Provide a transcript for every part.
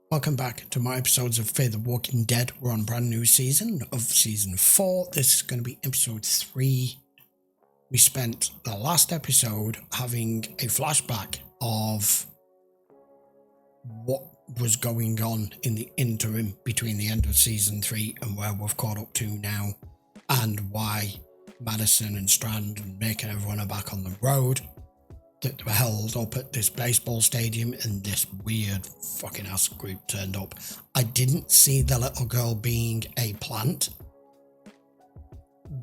Welcome back to my episodes of Fear the Walking Dead. We're on a brand new season of season 4. This is going to be episode 3. We spent the last episode having a flashback of what was going on in the interim between the end of season 3 and where we've caught up to now, and why Madison and Strand and Nick and everyone are back on the road. That were held up at this baseball stadium and this weird fucking ass group turned up. I didn't see the little girl being a plant.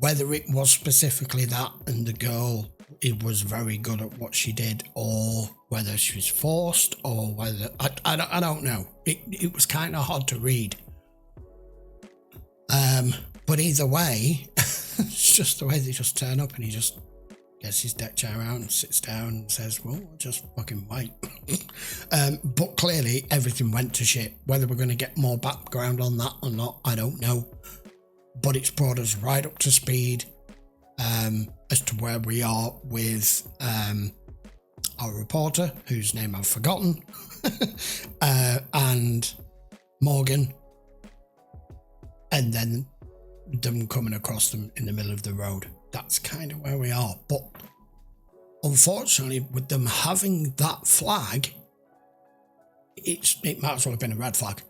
Whether it was specifically that and the girl it was very good at what she did, or whether she was forced, or whether I don't know. It was kind of hard to read. But either way, it's just the way they just turn up and he just gets his deck chair out and sits down and says, well, I'll just fucking wait. But clearly everything went to shit. Whether we're going to get more background on that or not, I don't know. But it's brought us right up to speed as to where we are with our reporter, whose name I've forgotten, and Morgan, and then them coming across them in the middle of the road. That's kind of where we are. But unfortunately, with them having that flag, it might as well have been a red flag.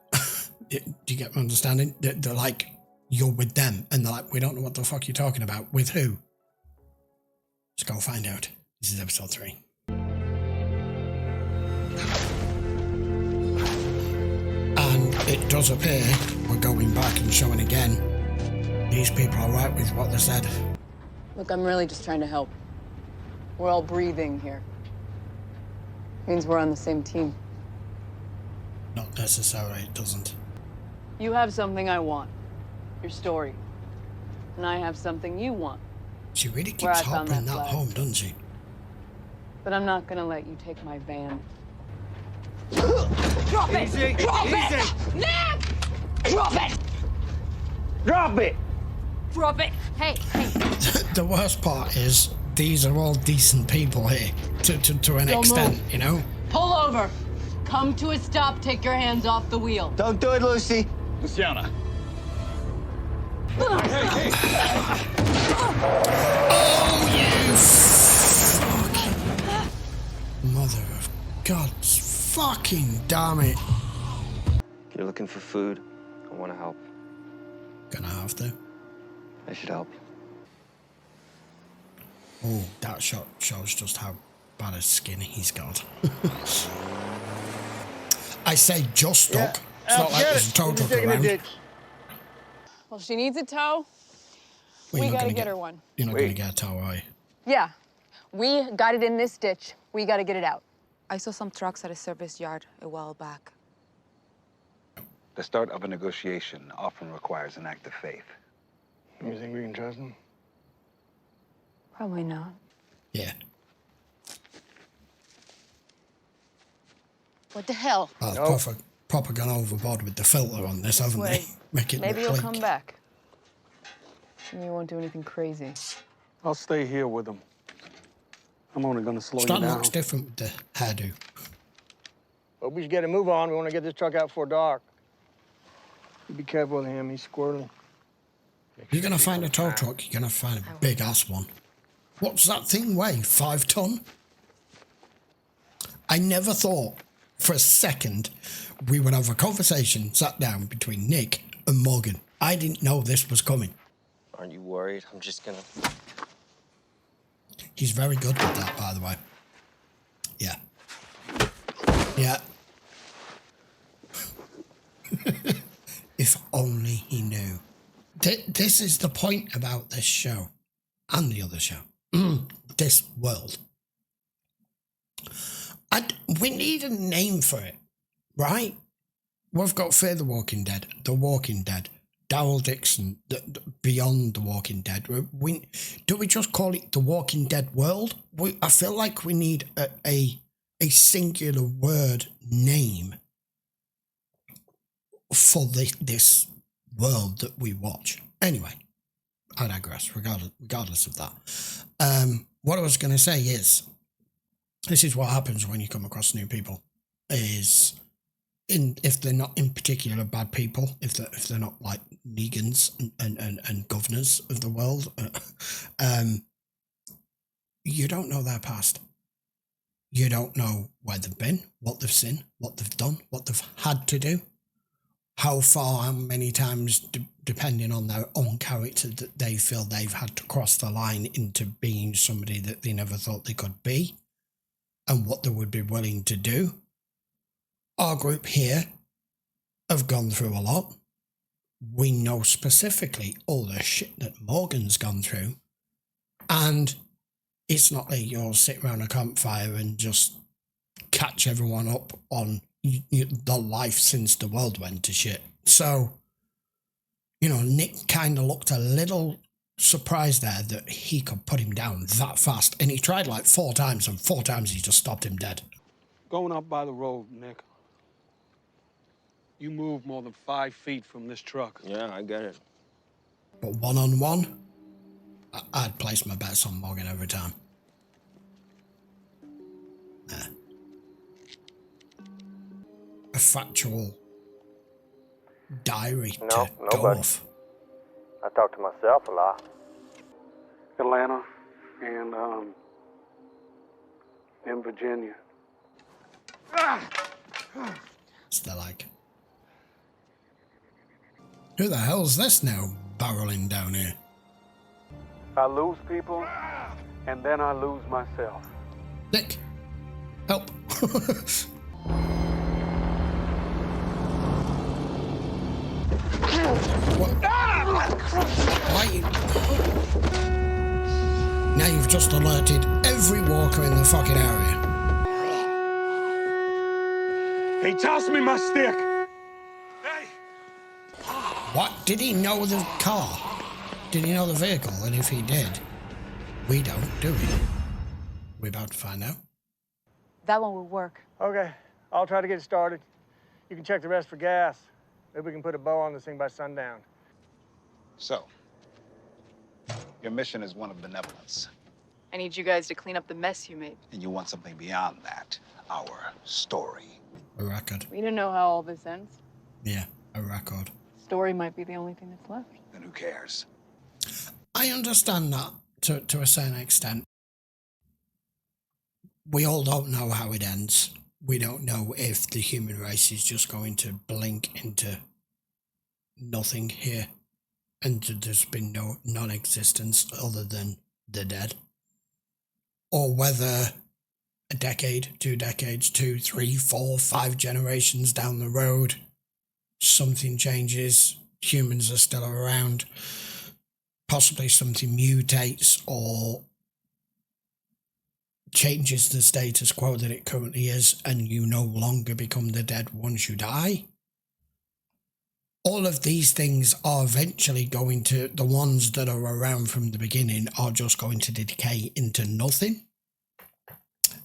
Do you get my understanding? They're like, you're with them. And they're like, we don't know what the fuck you're talking about. With who? Let's go find out. This is episode 3. And it does appear we're going back and showing again. These people are right with what they said. Look, I'm really just trying to help. We're all breathing here. Means we're on the same team. Not necessarily, it doesn't. You have something I want. Your story. And I have something you want. She really keeps hopping that home, doesn't she? But I'm not gonna let you take my van. Drop it! Easy! Drop Easy! it! Nick! Drop it! Drop it! Drop it! Hey, hey. The worst part is these are all decent people here, to an extent, you know? Pull over. Come to a stop. Take your hands off the wheel. Don't do it, Lucy. Luciana. Hey, hey. Oh, you fuck. Mother of God, fucking damn it. If you're looking for food, I want to help. Gonna have to. I should help. Oh, that shot shows just how bad a skin he's got. I say just stuck. It's not like there's a tow truck around. Well, she needs a tow. We gotta get her one. You're not gonna get a tow, are you? Yeah. We got it in this ditch. We gotta get it out. I saw some trucks at a service yard a while back. The start of a negotiation often requires an act of faith. You think we can trust him? Probably not. Yeah. What the hell? Well, Nope. proper gone overboard with the filter on this, haven't they? Make it Maybe look you'll bleak. come back. Maybe you won't do anything crazy. I'll stay here with him. I'm only gonna slow Stan you down. looks different with the hairdo. But we should get a move on. We want to get this truck out before dark. You be careful with him. He's squirrely. You're gonna find a tow truck, you're gonna find a big ass one. What's that thing weigh? 5 ton? I never thought for a second we would have a conversation sat down between Nick and Morgan. I didn't know this was coming. Aren't you worried? I'm just gonna... He's very good with that, by the way. Yeah. Yeah. If only he knew. This is the point about this show and the other show. This world. We need a name for it, right? We've got Fear the Walking Dead, The Walking Dead, Daryl Dixon, Beyond the Walking Dead. Do we just call it The Walking Dead World? I feel like we need a singular word name for this world that we watch. Anyway, I digress, regardless of that. What I was going to say is, this is what happens when you come across new people, is if they're not in particular bad people, if they're not like Negans and governors of the world, you don't know their past. You don't know where they've been, what they've seen, what they've done, what they've had to do, how far, how many times, depending on their own character, that they feel they've had to cross the line into being somebody that they never thought they could be, and what they would be willing to do. Our group here have gone through a lot. We know specifically all the shit that Morgan's gone through, and it's not like you'll sit around a campfire and just catch everyone up on the life since the world went to shit. So, you know, Nick kind of looked a little surprised there that he could put him down that fast. And he tried like 4 times, and 4 times he just stopped him dead. Going up by the road, Nick. You move more than 5 feet from this truck. Yeah, I get it. But one-on-one, I'd place my bets on Morgan every time. A factual diary to go off. I talk to myself a lot. Atlanta and in Virginia. Still like, who the hell's this now barreling down here? I lose people, and then I lose myself. Nick, help. What? Why you... Now you've just alerted every walker in the fucking area. He tossed me my stick. Hey! What? Did he know the car? Did he know the vehicle? And if he did, we don't, do we? We're about to find out. That one will work. Okay, I'll try to get it started. You can check the rest for gas. Maybe we can put a bow on this thing by sundown. So, your mission is one of benevolence. I need you guys to clean up the mess you made. And you want something beyond that, our story. A record. We don't know how all this ends. Yeah, a record. Story might be the only thing that's left. Then who cares? I understand that to a certain extent. We all don't know how it ends. We don't know if the human race is just going to blink into nothing here and there's been no non-existence other than the dead. Or whether a decade, 2 decades, 2, 3, 4, 5 generations down the road, something changes, humans are still around, possibly something mutates or changes the status quo that it currently is, and you no longer become the dead once you die. All of these things are eventually going to, the ones that are around from the beginning are just going to decay into nothing.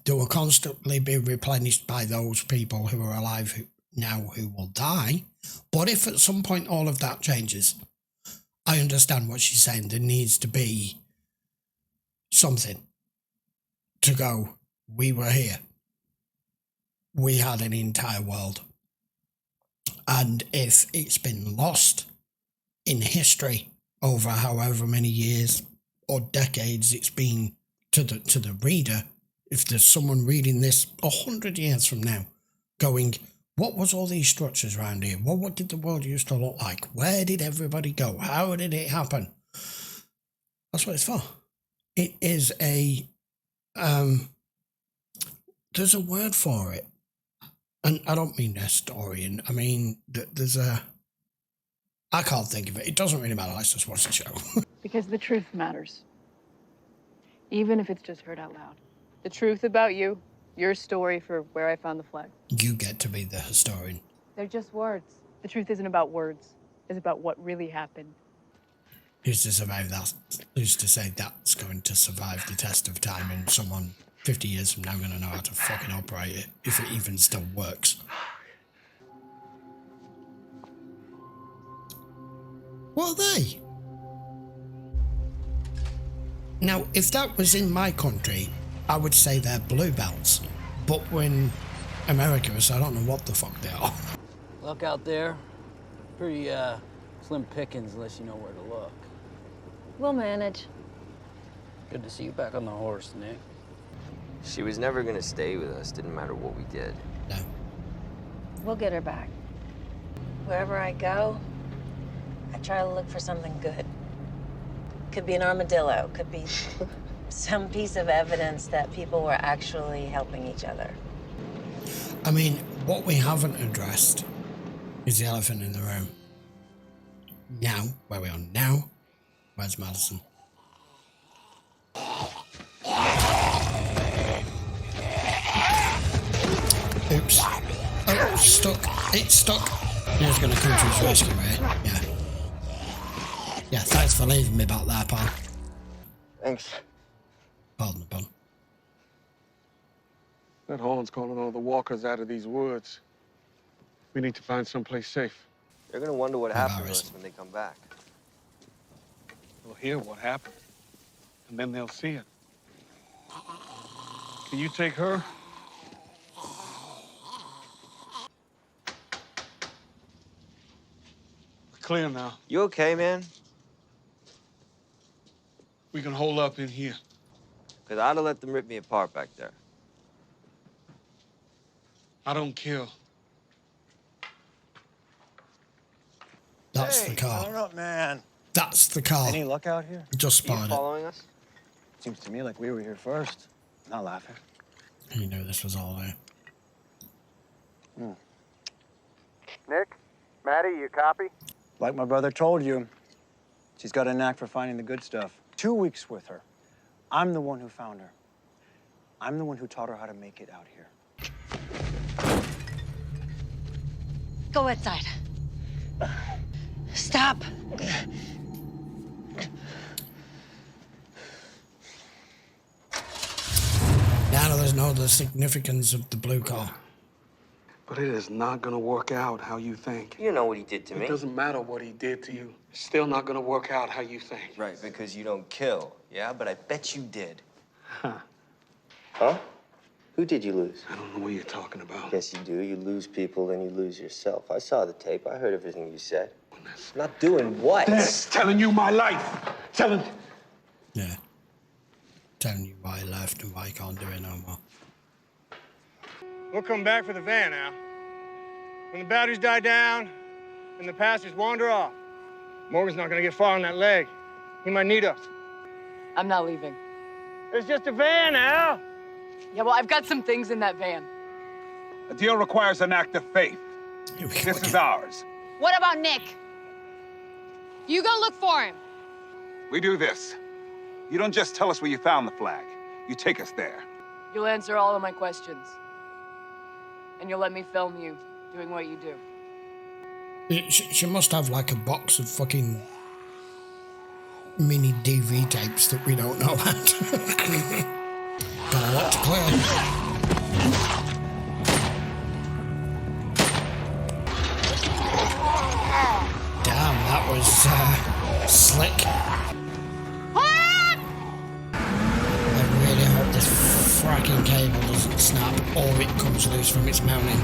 They will constantly be replenished by those people who are alive now who will die. But if at some point all of that changes, I understand what she's saying. There needs to be something to go, we were here. We had an entire world. And if it's been lost in history over however many years or decades it's been to the reader, if there's someone reading this 100 years from now going, what was all these structures around here? What did the world used to look like? Where did everybody go? How did it happen? That's what it's for. It is a there's a word for it, and I don't mean historian. I mean I can't think of it. It doesn't really matter. Let's just watch the show. Because the truth matters. Even if it's just heard out loud. The truth about you, your story for where I found the flag. You get to be the historian. They're just words. The truth isn't about words. It's about what really happened. Who's to survive that? Who's to say that's going to survive the test of time and someone 50 years from now going to know how to fucking operate it, if it even still works? What are they? Now, if that was in my country, I would say they're blue belts. But when America, so I don't know what the fuck they are. Luck out there, pretty slim pickings unless you know where to look. We'll manage. Good to see you back on the horse, Nick. She was never gonna stay with us, didn't matter what we did. No. We'll get her back. Wherever I go, I try to look for something good. Could be an armadillo, could be some piece of evidence that people were actually helping each other. I mean, what we haven't addressed is the elephant in the room. Now, where we are now, where's Madison? Oops. Oh, it's stuck. It's stuck. He's going to come to his rescue, right? Yeah. Yeah, thanks for leaving me back there, pal. Thanks. Pardon the pun. That horn's calling all the walkers out of these woods. We need to find someplace safe. They're gonna wonder what happened to Embarrassed. us when they come back. They'll hear what happened, and then they'll see it. Can you take her? We're clear now. You okay, man? We can hold up in here. Because I'd have let them rip me apart back there. I don't kill. That's the car. Turn up, man. That's the car. Any luck out here? Just Are you spotted it. following us? Seems to me like we were here first. Not laughing. You knew this was all there. Nick? Maddie, you copy? Like my brother told you, she's got a knack for finding the good stuff. 2 weeks with her. I'm the one who found her. I'm the one who taught her how to make it out here. Go outside. Stop. Now there's no the significance of the blue car. But it is not gonna work out how you think. You know what he did to me. It doesn't matter what he did to you. It's still not gonna work out how you think. Right, because you don't kill. Yeah, but I bet you did. Huh. Huh? Who did you lose? I don't know what you're talking about. Yes, you do. You lose people and you lose yourself. I saw the tape. I heard everything you said. Not doing what? That's telling you my life. Telling... Yeah. Telling you why I left and why I can't do it no more. We'll come back for the van, Al. When the batteries die down and the passengers wander off, Morgan's not gonna get far on that leg. He might need us. I'm not leaving. It's just a van, Al. Yeah, well, I've got some things in that van. A deal requires an act of faith. Here we go This is again. ours. What about Nick? You go look for him. We do this. You don't just tell us where you found the flag. You take us there. You'll answer all of my questions. And you'll let me film you doing what you do. She must have like a box of fucking mini DV tapes that we don't know about. Got a lot to clear. Damn, that was slick. I really hope this fracking cable doesn't snap or it comes loose from its mounting.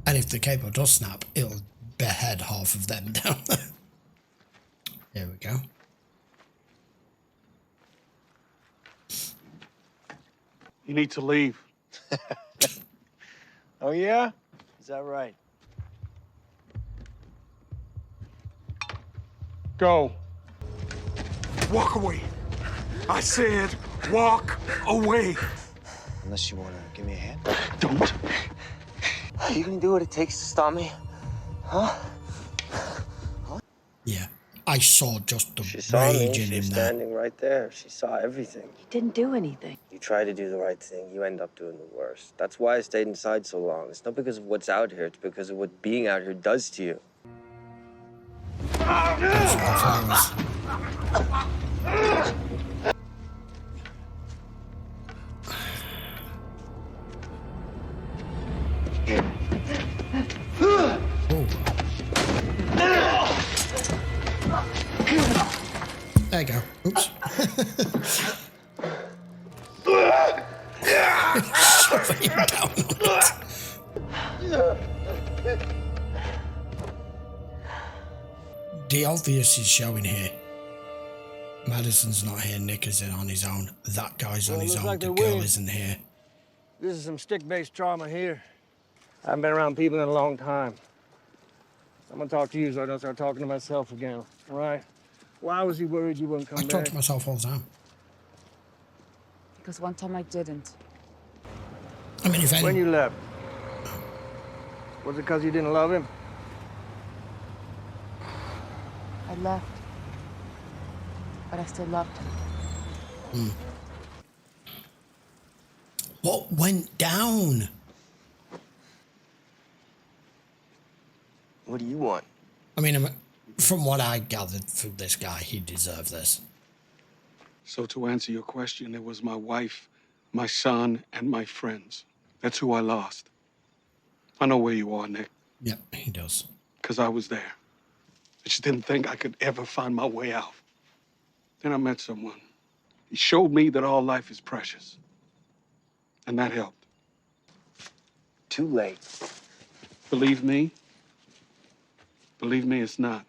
And if the cable does snap, it'll behead half of them down there. Here we go. You need to leave. Oh, yeah? Is that right? Go. Walk away. I said walk away. Unless you want to give me a hand. Don't. Are you gonna do what it takes to stop me? Huh? Yeah, I saw just the She saw me. rage in She him was there. standing right there. She saw everything. He didn't do anything. You try to do the right thing, you end up doing the worst. That's why I stayed inside so long. It's not because of what's out here, it's because of what being out here does to you. Those are the flowers. Ooh. There you go. Oops. cover him down on it. The obvious is showing here. Madison's not here, Nick is in on his own. That guy's on his own, the girl isn't here. This is some stick-based trauma here. I haven't been around people in a long time. I'm gonna talk to you so I don't start talking to myself again, all right? Why was he worried you wouldn't come back? I talk to myself all the time. Because one time I didn't. I mean, if any... When you left, was it because you didn't love him? I left. But I still loved him. What went down? What do you want? I mean, from what I gathered from this guy, he deserved this. So to answer your question, it was my wife, my son, and my friends. That's who I lost. I know where you are, Nick. Yep, he does. Because I was there. I just didn't think I could ever find my way out. Then I met someone. He showed me that all life is precious. And that helped. Too late. Believe me? Believe me, it's not.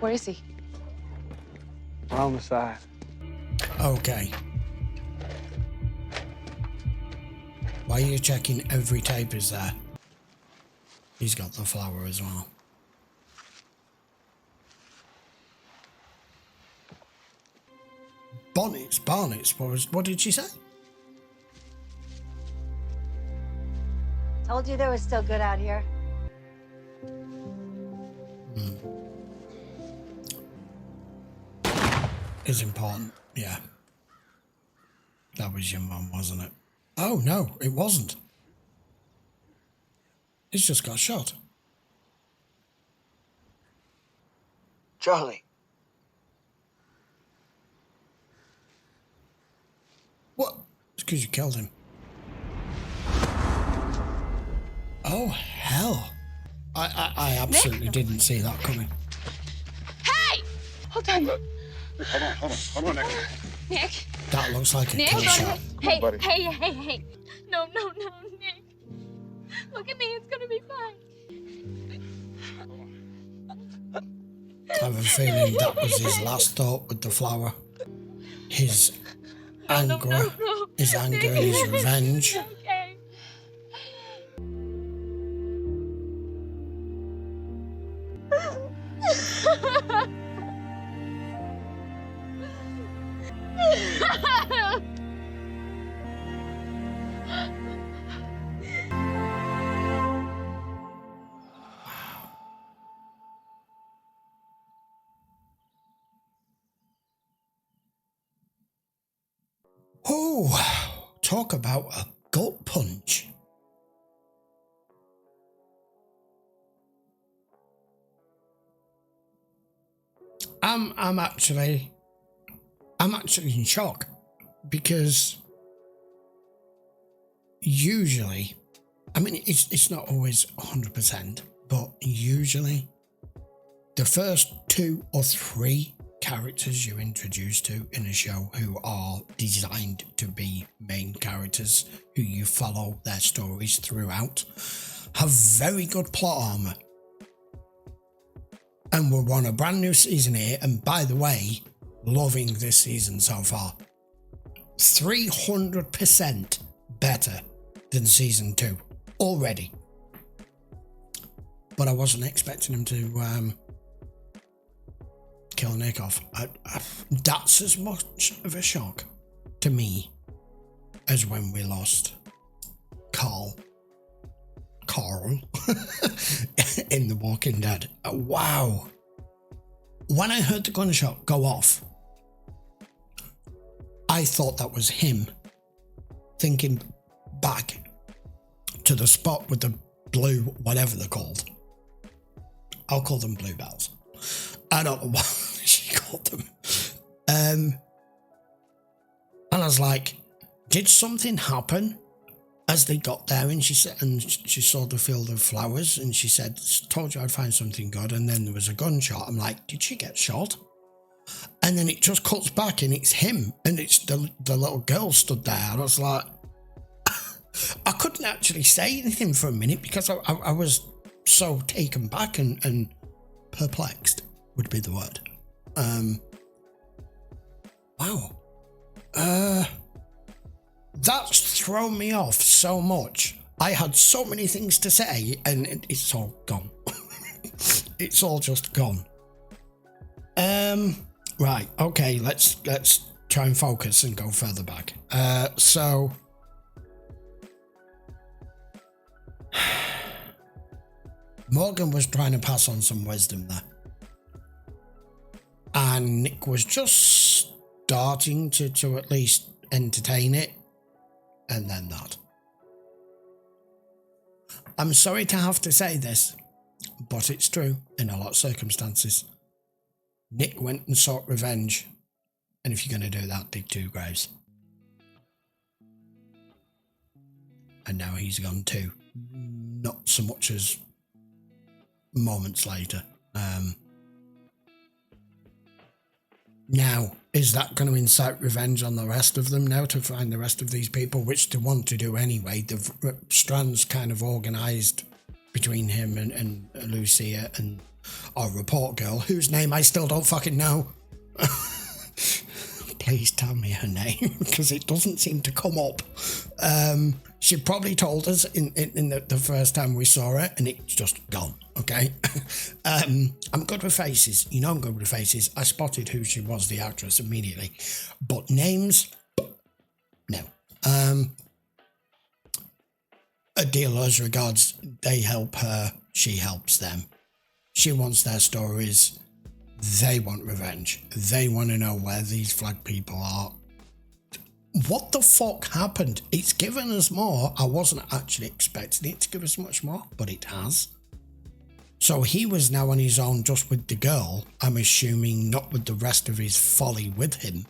Where is he? On the side. Okay. Why are you checking every tape is there? He's got the flower as well. Bonnets. What did she say? Told you there was still good out here. Is important, yeah. That was your mum, wasn't it? Oh, no, it wasn't. He's just got shot. Charlie. What? It's because you killed him. Oh, hell. I absolutely didn't see that coming. Hey! Hold on. Hold on, Nick. Nick. That looks like a Nick. kill shot. Hey, buddy. hey. No, Nick. Look at me, it's gonna be fine. I have a feeling that was his last thought with the flower. His anger, his anger and his revenge. Okay. Oh, talk about a gut punch. I'm actually in shock because usually, I mean, it's not always 100%, but usually the first 2 or 3 characters you're introduced to in a show who are designed to be main characters, who you follow their stories throughout, have very good plot armor. And we're on a brand new season here, and by the way, loving this season so far. 300% better than season 2 already. But I wasn't expecting him to kill Nick off. That's as much of a shock to me as when we lost Carl in The Walking Dead. Wow. When I heard the gunshot go off, I thought that was him thinking back to the spot with the blue, whatever they're called. I'll call them bluebells. I don't know what she called them. And I was like, did something happen? as they got there, and she said, and she saw the field of flowers, and she said, "Told you I'd find something good." And then there was a gunshot. I'm like, did she get shot? And then it just cuts back, and it's him, and it's the little girl stood there. And I was like, I couldn't actually say anything for a minute because I was so taken back and perplexed would be the word. Wow. That's thrown me off so much. I had so many things to say, and it's all gone. It's all just gone. Right. Okay. Let's try and focus and go further back. So. Morgan was trying to pass on some wisdom there. And Nick was just starting to at least entertain it. And then that. I'm sorry to have to say this, but it's true in a lot of circumstances. Nick went and sought revenge. And if you're going to do that, dig 2 graves. And now he's gone too. Not so much as moments later. Now, is that going to incite revenge on the rest of them now to find the rest of these people, which they want to do anyway? The strands kind of organised between him and Lucia and our report girl, whose name I still don't fucking know. Please tell me her name, because it doesn't seem to come up. She probably told us in the first time we saw her, and it's just gone, okay? I'm good with faces. You know I'm good with faces. I spotted who she was, the actress, immediately. But names, no. A deal as regards they help her, she helps them. She wants their stories. They want revenge. They want to know where these flag people are. What the fuck happened? It's given us more. I wasn't actually expecting it to give us much more, but it has. So he was now on his own just with the girl, I'm assuming not with the rest of his folly with him.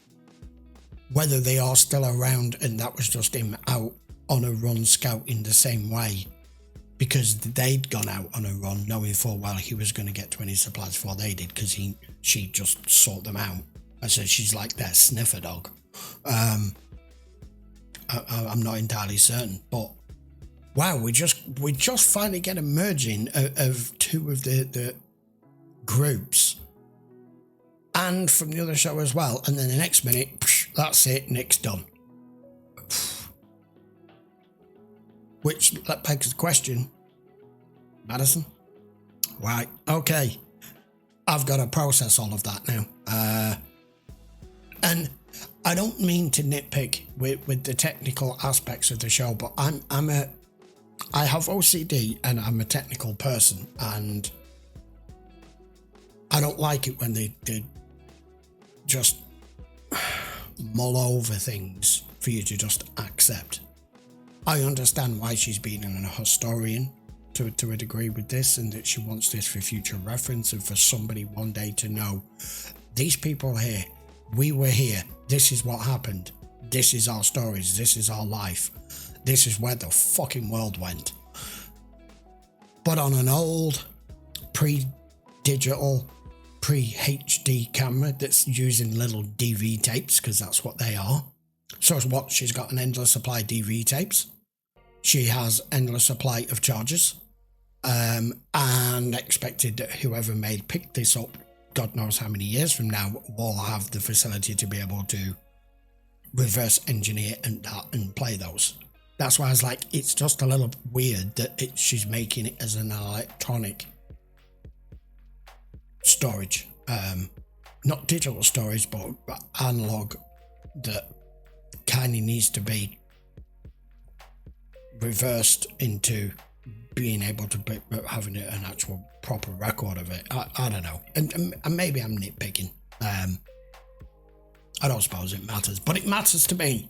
Whether they are still around and that was just him out on a run scouting the same way. Because they'd gone out on a run knowing full well he was going to get 20 supplies before they did, because she just sought them out. I said she's like their sniffer dog. I'm not entirely certain, but wow, we just finally get a merging of 2 of the groups, and from the other show as well. And then the next minute, that's it, Nick's done. Which begs the question, Madison. Right, okay. I've got to process all of that now. And I don't mean to nitpick with the technical aspects of the show, but I have OCD and I'm a technical person, and I don't like it when they just mull over things for you to just accept. I understand why she's being a historian to a degree with this, and that she wants this for future reference and for somebody one day to know these people here, we were here, this is what happened, this is our stories, this is our life, this is where the fucking world went. But on an old pre-digital pre-HD camera that's using little DV tapes, because that's what they are. So it's what, she's got an endless supply of DV tapes. She has endless supply of chargers. And expected that whoever pick this up, God knows how many years from now, will have the facility to be able to reverse engineer and play those. That's why I was like, it's just a little weird that she's making it as an electronic storage. Not digital storage, but analog, that kind of needs to be reversed into being able to be having an actual proper record of it. I don't know. And maybe I'm nitpicking. I don't suppose it matters, but it matters to me.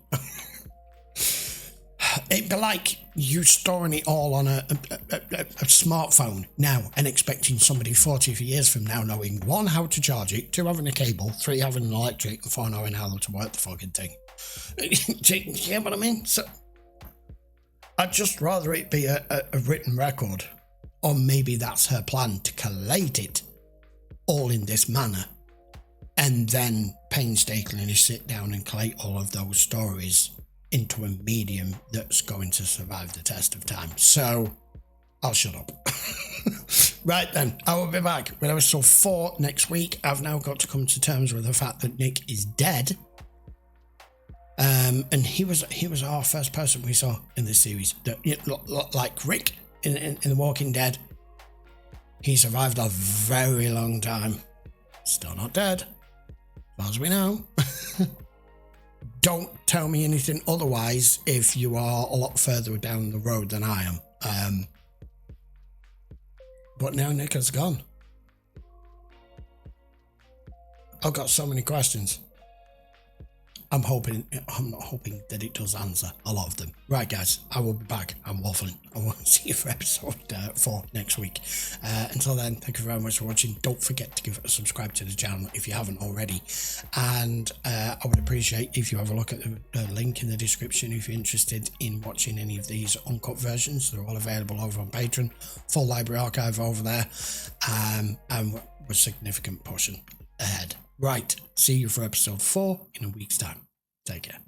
It'd be like you storing it all on a smartphone now and expecting somebody 40 years from now knowing 1, how to charge it, 2, having a cable, 3, having an electric, and 4, knowing how to work the fucking thing. Do you get what I mean? So I'd just rather it be a written record. Or maybe that's her plan, to collate it all in this manner. And then painstakingly sit down and collate all of those stories into a medium that's going to survive the test of time. So, I'll shut up. Right then, I will be back with episode 4 next week. I've now got to come to terms with the fact that Nick is dead. And he was our first person we saw in this series. That, like Rick in The Walking Dead, he survived a very long time. Still not dead, as far as we know. Don't tell me anything otherwise if you are a lot further down the road than I am. But now Nick has gone. I've got so many questions. I'm not hoping that it does answer a lot of them. Right, guys, I will be back. I'm waffling. I will see you for episode 4 next week. Until then, thank you very much for watching. Don't forget to give it a subscribe to the channel if you haven't already. And I would appreciate if you have a look at the link in the description if you're interested in watching any of these uncut versions. They're all available over on Patreon. Full library archive over there. And with significant pushing ahead. Right, see you for episode 4 in a week's time. Take care.